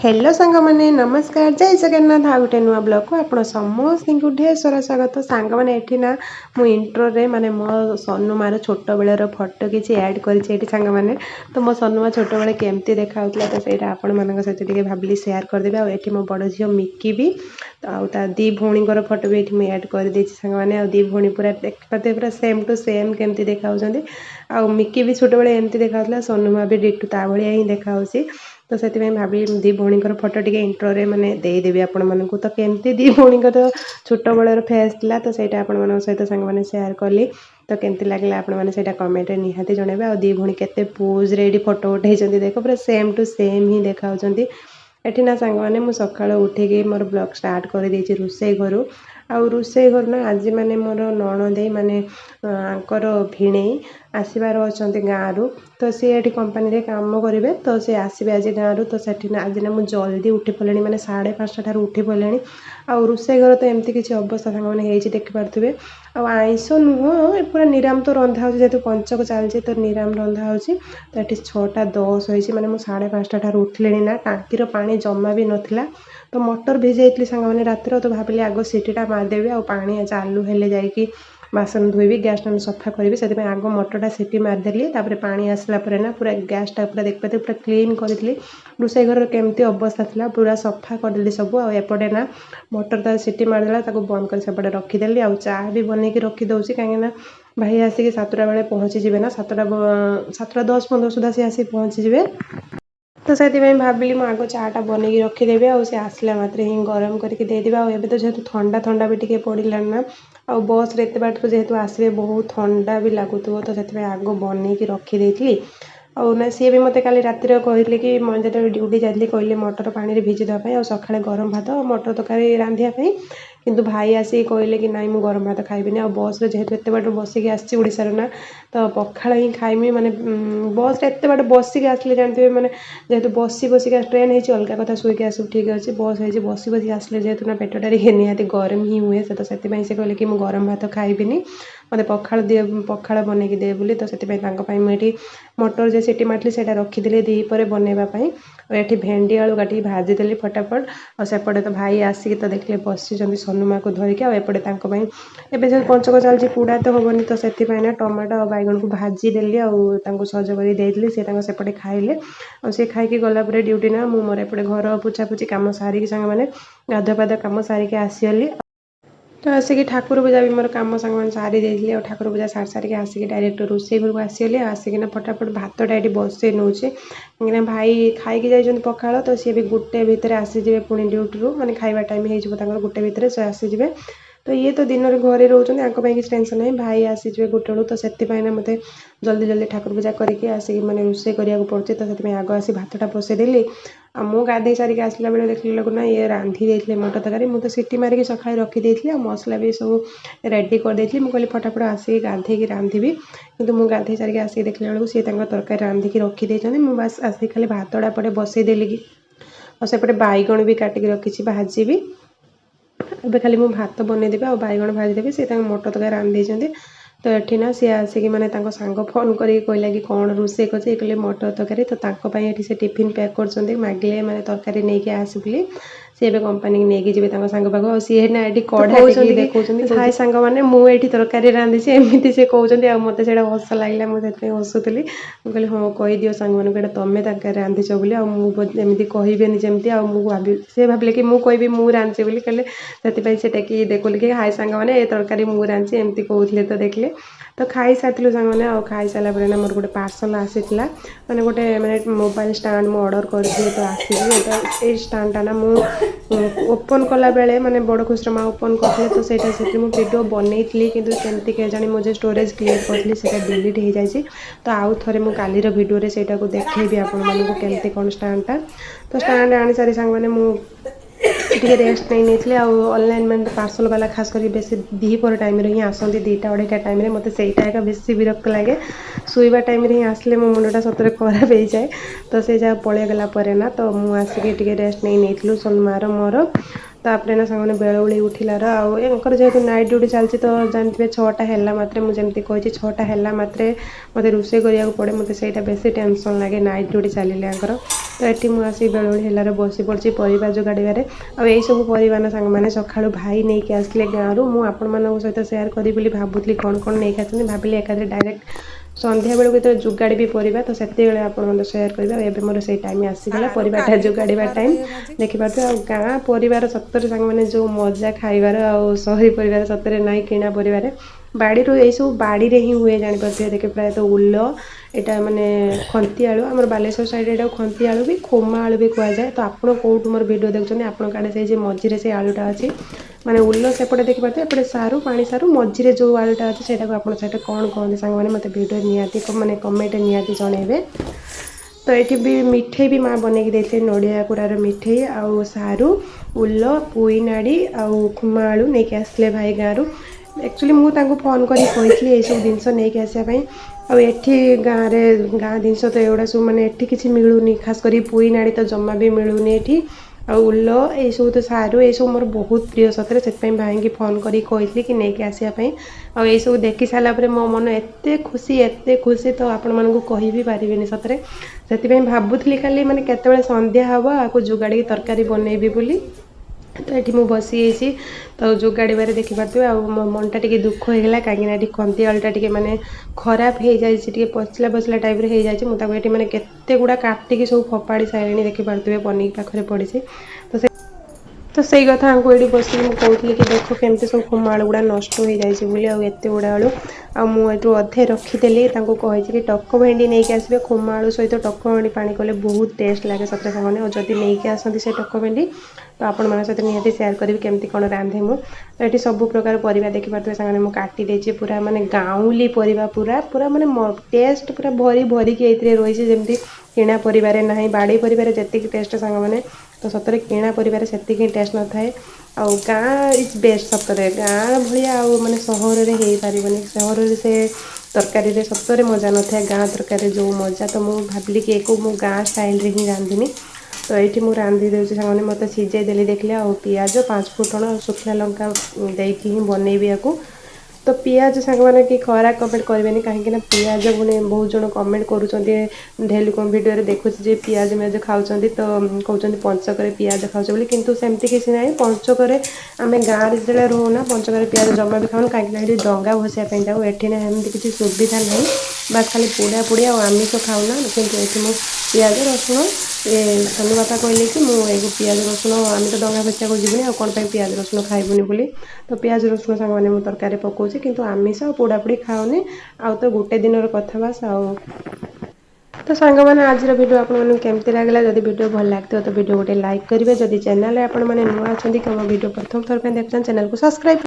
Hello सांग मैंने नमस्कार जय जगन्नाथ आ गए नुआ ब्लॉग को आप समस्त को ढेर सारा स्वागत सांग मैंने ये ना मु इंट्रो माने मो सनुमार छोट बेलर फोटो किसी ऐड कर मैंने तो मो सनुमा छोट बेले केमती देखा तो सहीटा आपण मान सहित भाविली सेयार करदेवी आठ मो बड़ झील मिकी भी तो दी भौणीर फोटो भी ये मुझे ऐड कर सांग मैंने दी भौणी पूरा देखते पूरा सेम टू सेम केमती देखा आ मिकी भी छोट बेले एमती देखा सनुमा भी डिटू ता भाया ही देखा तो से भावी दी भौणीर फोटो टी इंट्रो मैंने देदेवी आपण मानक तो केमती दी भौणीर छोट बेलर फेस था तो सहीटा आपण सहित सांग मैंने सेयार कली तो केमती लगे आपने कमेंट निहाती जनइबे आ दी भौणी केते पोज रे फोटो उठे देख पूरा सेम टू सेम ही देखा एठी ना सांग मैंने मुझे सका उठिकी मोर ब्लॉग स्टार्ट कर रोसई घर आ रोसई घर ना आज माने मोर नणदे माने आंकर भिणे आसबार अच्छा गाँव तो सी ये कंपानी रे काम करेंगे तो सी आसबे आज गाँव तो से आज ना मुझे जल्दी उठी पड़े मैंने 5:30 ठार उठी पड़े आ रोसई घर तो एमती किसी अवस्था सांग मैंने देखिपे आईष नुह पूरा निराम तो रंधा हो जेहतु पंचक चलती तो निराम रंधा हो तो ये 6:10 होती मैंने मुझे 5:30 ठार उठिले ना टांकीर पानी जमा भी नाला तो मोटर भिजाई सांग मैंने रातिर तो भाविली आग सीटीटा मारिदेवी आ पानी चालू हेले जाइकी बासन धोबी गैस टा सफा करी से आग मोटरटा सीटी मारिदेली पानी आसला ना पूरा गैसटा पूरा देखते पूरा क्लीन करी रोसई घर केमती अवस्था था पूरा सफा करदेली सब आएपटे ना मोटर तो सीटी मारिदेला बंद कर सेपटे रखीदेली आ चा भी बनई रखीदे कहीं भाई आसिक 7टा बेले पहुँची ना 7:10-15 सुधा सी आसी पहुँची तो से भाविली मुझे आग चाटा बनई रखीदेवी आसे आसला मात्र ही गरम करके देदेवी आए तो जेहतु ठंडा ठंडा भी टे पड़ा ना आ बस रे एत बाट जेहतु आसवे बहुत ठंडा भी लगुथ तो से आग बनई रखीदे और ना सी भी मत काली रातिर कहले कि जो ड्यूटी जाती कहले मटर पानी भिजी देवाई और सका गरम भात मटर तरकारी रांधियापाई किंतु भाई आसिक कहले कि नाई मुझे गरम भात खाइबी आ बस जेहतु एत बाट बसिक आसार ना तो पखाड़ ही खाइमी माने बस एत बाट बसिक आसले जानते मैंने जेहतु बसी बसिक ट्रेन हो अलग कथा शुक आसू ठीक अच्छे बस हो बसी बसिक आसले जेहतु ना पेटा निहाती गरम ही हुए तो से कहले कि मुझे गरम भात खाइबी मत पखाड़ दिए पखाड़ बनई दे बोली तो से मुझे मटर जो सीटी मारली से रखीदे दीपर बनवाई और ये भेंडी आलू काटिक भाजीदेली फटाफट और सेपटे तो भाई आसिक तो देखले बसी सनुमा को धरिकी आएपटे एवं जो पंचक चलती पूड़ा तो हेनी तो से टमाटो और बैगन को भाजीदेली और सज करदेली सेपटे खाइले और सी खाई गलापर ड्यूटी ना मुझे मोर एपटे घर पोछापोछी कम सारिकी सांग मैंने गाधुआ पाधुआ कम सारिकी आसीगली तो आसिक ठाकुर पूजा भी मोर कम सांग मैंने सारी देती और ठाकुर पूजा सारी सारिक आसिक डायरेक्ट रोसई घर को आसीगली आसिकना फटाफट भातटा ये बसई नौचे कहीं भाई खाई जाइए पखाड़ तो सी भी गोटे भितर आसीजे पुणी ड्यूटी मैंने खाଇବା टाइम हो गोटे भितर से आसीजे तो ये तो दिन में घरे रोचे किसी टेंशन नहीं भाई आसीजे गोटे बेलू तो से मत जल्दी जल्दी ठाकुर पूजा करके आसिक मैंने रोसई करा पड़े तो से आग आसी भातटा बसईदेली आ मु गाधे सारिक आसला बेले देखल ना ये रांधि देते मटर तरकारी मुझे सीटी मारिक सका रखीदे मसला भी सब रेडी करदे मुझे फटाफट आसिक गाधे रांधि किंतु मुझे गाधे सारिक आसिक देखला बेलू सी तरकारी रांधिकी रखीदे मुझे आसिक खाली भातटा पटे बसईदेली कि और सेपटे बैगण भी काटिक रखी भाजी एबे खाली मुझे भात बनईदेवी आ बैगण भाजीदेवी सी मटर तरकारी रांधि तो ये ना सी आसिक मैंने सांग फोन कर कहला कि कौन रोसई कर कहले मटर तरकारी तो ये से टिफिन पैक कर मागिले मैंने तरकारी नहीं कि आस बोली सी ए कंपानी नहीं जी सांग पाख सी ना ये कढ़ा देखते हाई सांग मैंने मुझे तरकारी रांधि एमती से कहते मत से हस लगे मुझे हसुली मुझे हाँ कहीदिव सांग मैंने तुम्हें तरकारी रांधिच बोली आमती कहबेनि जमी भाभी सी भाविले कि मुझे मुझे रांधि बोली कहले से टेक देखुली कि हाई सांग मैंने ये तरकारी मुझे रांधि एमती कहते तो देखले तो खाई सारी सांग मैंने खाई सारा पर मोर गोटे पार्सल आसी मैंने गोटे मैंने मोबाइल स्टाण्ड मुझे ऑर्डर करी तो आसी तो ये स्टाण्डटा ना मुझे ओपन कला बेले मैंने बड़ खुशी माँ ओपन करते तो से वीडियो बनई कि केमती के जानी मुझे स्टोरेज क्लीयर करी से डिलीट हो जाए तो आउ थे मुझे कालीर वीडियो से देखी आपको केमती कौन स्टाण्डटा तो स्टाण्ड आनी सारी सांग मैंने मुझे रेस्ट नहीं नहीं ऑनलाइन मैंने पार्सल वाला खास कर बेस दीपर टाइम ही आसती 2टा-2:30 टाइम मत से बेसी विरक्त लगे शोवा टाइम ही आसले मो मुंडा सतरे खराब हो जाए तो से जहाँ पलि गला ना तो मुझे रेस्ट नहीं नहीं सनुमार मोर तापर ना सांग बेलूली उठिलार आर जेहतु नाइट ड्यूटी चलती तो जानते 6टा है मात्रे मुझे कही 6टा है मात्रे मत रोसई करा पड़े मत से बेसी टेंशन लगे नाइट ड्यूटी चलिले तो ये मुझे आसी बेलुड़ी हेलार बसी पड़ी परिवा जोगाड़े और यही सब परिवा ना सांग मैंने सका भाई नहीं कि आसले गाँव मुझे आपण मान सहित सेयार करी भावुली कौन कौन नहीं आसती भाविली एकाधे डायरेक्ट संध्या बेलू जो जोगाड़ी भी परिवा तो से आप सेयार करेंगे एवं मोर से टाइम आसीगला परिवाटा जोगाड़ा टाइम देखिपे आ गाँ परिवार सतरे सांग मैंने जो मजा खाइबार आ सहरी परिवार सतरे ना किणा परिवार बाड़ी यही सब बाड़ी ही हुए जापे देखे प्रायतः उल यहाँ माने खंती आलू आम बालेश्वर साइड ये खंती आलू भी खोमा आलू भी कहुए तो आपड़ कौट मोर वीडियो देखते आपड़ आड़े से मझीरे से आलूटा अच्छी माने उल सेपटे देखिपे एपटे सारू पानी सारू मझीरे जो आलूटा अच्छी से आप कौन कहते सांग मैंने मत वीडियो निहाती माने कमेंट निहाती जनइबे। तो ये भी मिठे भी माँ बनई देते नड़िया कुड़ार मिठे आउ सारू उल पुई नाड़ी आउ खुमा आलू नहीं आसले भाई गाँव एक्चुअली मुझे फोन करी ये सब जिनस नहीं आसापी आठी गाँव गाँ जिनस तो एगुड़ा सब मैंने किसी मिलूनी खास कर पुई नाड़ी तो जमा भी मिलूनी ये उल ये सब तो सारू ये सब मोर बहुत प्रिय सतरे से भाई की फोन करी कि नहीं आसापी आई सब देखी सारापर मो मन एत खुशी तो आपण मानक कह भी पारे सतरे से भावुली खाली मैंने केत संध्या हम आपको जोगाड़ी तरकारी बनईबी बोली तो ये मुझे बसी तो जोगाड़े देखिपे आ मो मनटा टी दुख होगा कहीं खंती आलूटा टी मैंने खराब हो जाए पचला पचला टाइप हो जाए मुझे मैंने केते गुड़ा काटिकी सब फोपाड़ी सारे देखिपे पनीर पाखे पड़ी तो सही कथा ये बस कहती कि देख केमती सब खुमा आलू गुड़ा नष्ट हो जाए आते गुड़ा आलू आठू अधे रखीदेली कही कि टक भेंडी नहीं आसबे खुमा आलू सहित टक भेंडी पानी कले बहुत टेस्ट लगे सतरे सामने और जब नहीं आसती से टक भेंडी तो आपण मान सहित निहाती सेयार करी केमती कौन रांधे मु तो ये सब प्रकार परिवा देखिपे सामने मुझे काटी देती पूरा माने गाँवली परिवा पूरा पूरा माने टेस्ट पूरा भरी भरिकी रही जमी किणा परिवार ना बाड़ी परिवार जी टेस्ट सांग मैंने तो सतरे किणा परिवार से टेस्ट न थाए आ गाँ इज बेस्ट सतरे गाँ भाया माने सहर में हो पारबनी सहर से तरकारी सतरे मजा न था गाँ तरकारी जो मजा तो मुझे भाविली कि एक मु गाँ स्टाइल ही रांधिनी तो ये मुझे रांधि दूसरी सामने मत सीझे देली देखले आ पियाज 5 फुटण और शुखला लंका देकी ही बनईबी या तो पियाज सांग मैंने कि खराब कमेंट करेंगे कहीं पियाज मैंने बहुत जन कमेंट करुँच डेली कौन वीडियो देखुचे पियाज मियाज खाऊँ तो कहते पंचक पियाज खाऊँ बोली कितु सेमती किसी ना पंचक आम गाँव जो रोना पंचक पियाज जमा भी खाऊँ कहीं डंगा भसाई जाऊँ ये ना एमती किसी सुविधा ना बस खाली पोड़ा पोड़ी आमिष खाऊना कि ये पियाज रसुण ये सनु बापा कहले कि मुझे पियाज रसुण आम तो डंगा भसा को जीवनी आ कौन पियाज रसुण खाइबुनी बोली तो पियाज रसुण सांग मैंने मुझे तरकारी पकाऊँ किंतु आमिष आ पोड़ापोड़ी खाऊनी आ तो गोटे दिन कथा बास तो सांग मैंने आज वीडियो आपको केमती लगे जब वीडियो भल लगे तो वीडियो गोटे लाइक करेंगे जदि चैनल आपण मैंने नुआ अच्छा कि वीडियो प्रथम थर देखते चैनल को सब्सक्राइब